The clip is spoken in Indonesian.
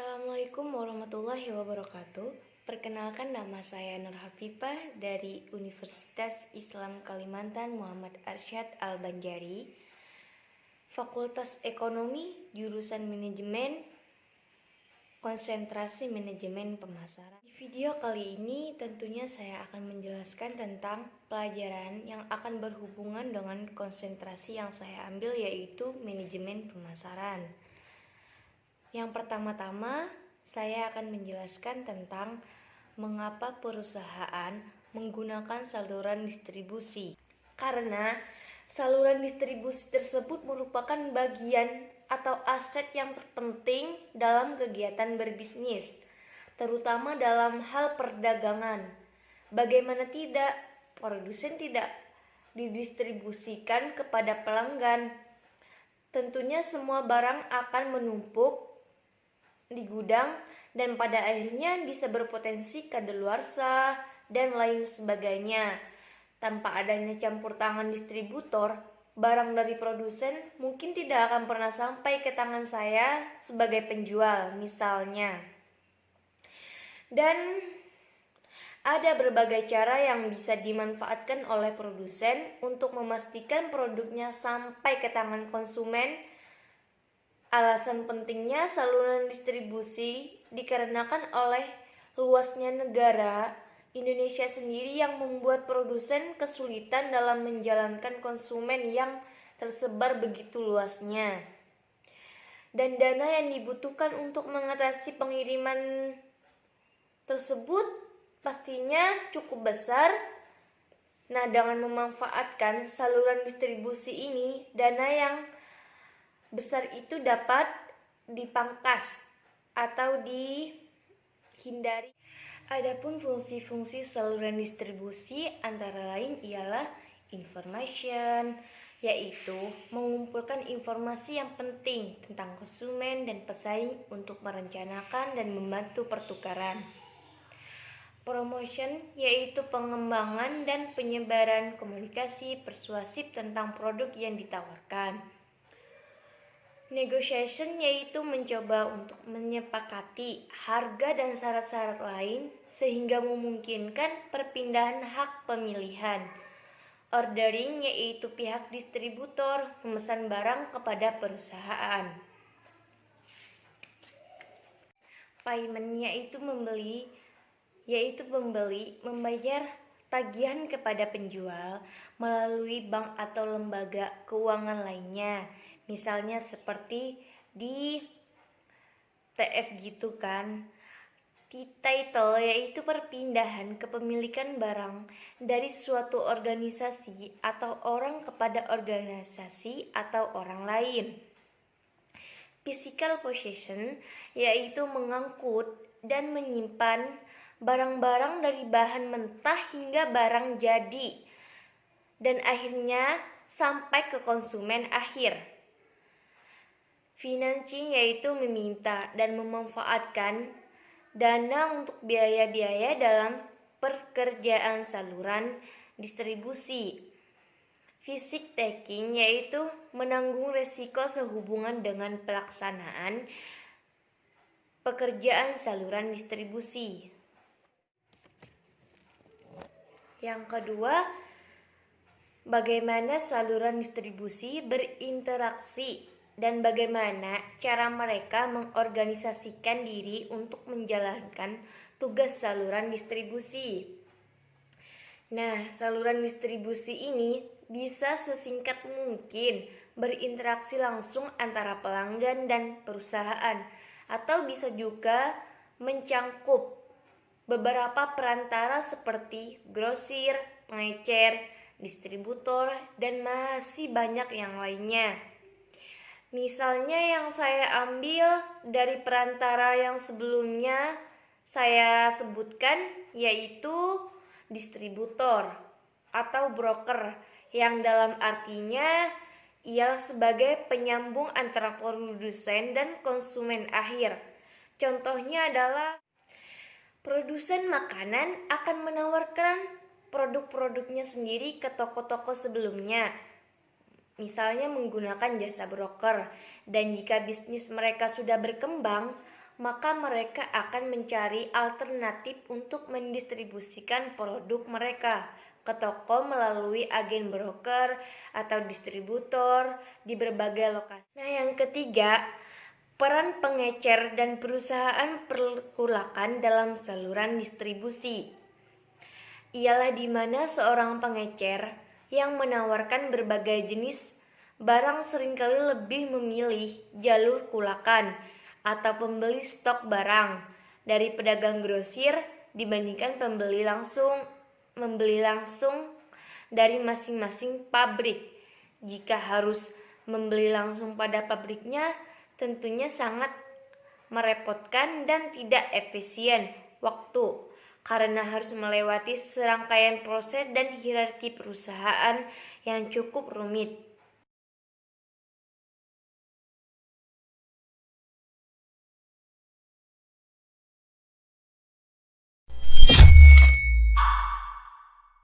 Assalamualaikum warahmatullahi wabarakatuh. Perkenalkan, nama saya Nur Hafifah dari Universitas Islam Kalimantan Muhammad Arsyad Al-Banjari, Fakultas Ekonomi, jurusan Manajemen, konsentrasi Manajemen Pemasaran. Di video kali ini tentunya saya akan menjelaskan tentang pelajaran yang akan berhubungan dengan konsentrasi yang saya ambil, yaitu Manajemen Pemasaran. Yang pertama-tama, saya akan menjelaskan tentang mengapa perusahaan menggunakan saluran distribusi. Karena saluran distribusi tersebut merupakan bagian atau aset yang terpenting dalam kegiatan berbisnis, terutama dalam hal perdagangan. Bagaimana tidak, produsen tidak didistribusikan kepada pelanggan. Tentunya semua barang akan menumpuk di gudang dan pada akhirnya bisa berpotensi kadaluarsa dan lain sebagainya. Tanpa adanya campur tangan distributor, barang dari produsen mungkin tidak akan pernah sampai ke tangan saya sebagai penjual misalnya. Dan ada berbagai cara yang bisa dimanfaatkan oleh produsen untuk memastikan produknya sampai ke tangan konsumen. Alasan pentingnya saluran distribusi dikarenakan oleh luasnya negara Indonesia sendiri yang membuat produsen kesulitan dalam menjalankan konsumen yang tersebar begitu luasnya. Dan dana yang dibutuhkan untuk mengatasi pengiriman tersebut pastinya cukup besar. Nah, dengan memanfaatkan saluran distribusi ini, dana yang besar itu dapat dipangkas atau dihindari. Adapun fungsi-fungsi saluran distribusi antara lain ialah information, yaitu mengumpulkan informasi yang penting tentang konsumen dan pesaing untuk merencanakan dan membantu pertukaran. Promotion, yaitu pengembangan dan penyebaran komunikasi persuasif tentang produk yang ditawarkan. Negotiation, yaitu mencoba untuk menyepakati harga dan syarat-syarat lain sehingga memungkinkan perpindahan hak pemilihan. Ordering, yaitu pihak distributor memesan barang kepada perusahaan. Payment, yaitu pembeli membayar tagihan kepada penjual melalui bank atau lembaga keuangan lainnya. Misalnya seperti di TF gitu kan. Title, yaitu perpindahan kepemilikan barang dari suatu organisasi atau orang kepada organisasi atau orang lain. Physical possession, yaitu mengangkut dan menyimpan barang-barang dari bahan mentah hingga barang jadi dan akhirnya sampai ke konsumen akhir. Financing, yaitu meminta dan memanfaatkan dana untuk biaya-biaya dalam pekerjaan saluran distribusi. Risk taking, yaitu menanggung resiko sehubungan dengan pelaksanaan pekerjaan saluran distribusi. Yang kedua, bagaimana saluran distribusi berinteraksi dan bagaimana cara mereka mengorganisasikan diri untuk menjalankan tugas saluran distribusi. Nah, saluran distribusi ini bisa sesingkat mungkin berinteraksi langsung antara pelanggan dan perusahaan, atau bisa juga mencangkup beberapa perantara seperti grosir, pengecer, distributor, dan masih banyak yang lainnya. Misalnya yang saya ambil dari perantara yang sebelumnya saya sebutkan, yaitu distributor atau broker, yang dalam artinya ialah sebagai penyambung antara produsen dan konsumen akhir. Contohnya adalah produsen makanan akan menawarkan produk-produknya sendiri ke toko-toko sebelumnya, misalnya menggunakan jasa broker. Dan jika bisnis mereka sudah berkembang, maka mereka akan mencari alternatif untuk mendistribusikan produk mereka ke toko melalui agen broker atau distributor di berbagai lokasi. Nah, yang ketiga, peran pengecer dan perusahaan perkulakan dalam saluran distribusi ialah di mana seorang pengecer yang menawarkan berbagai jenis barang seringkali lebih memilih jalur kulakan atau pembeli stok barang dari pedagang grosir dibandingkan membeli langsung dari masing-masing pabrik. Jika harus membeli langsung pada pabriknya, tentunya sangat merepotkan dan tidak efisien waktu karena harus melewati serangkaian proses dan hierarki perusahaan yang cukup rumit.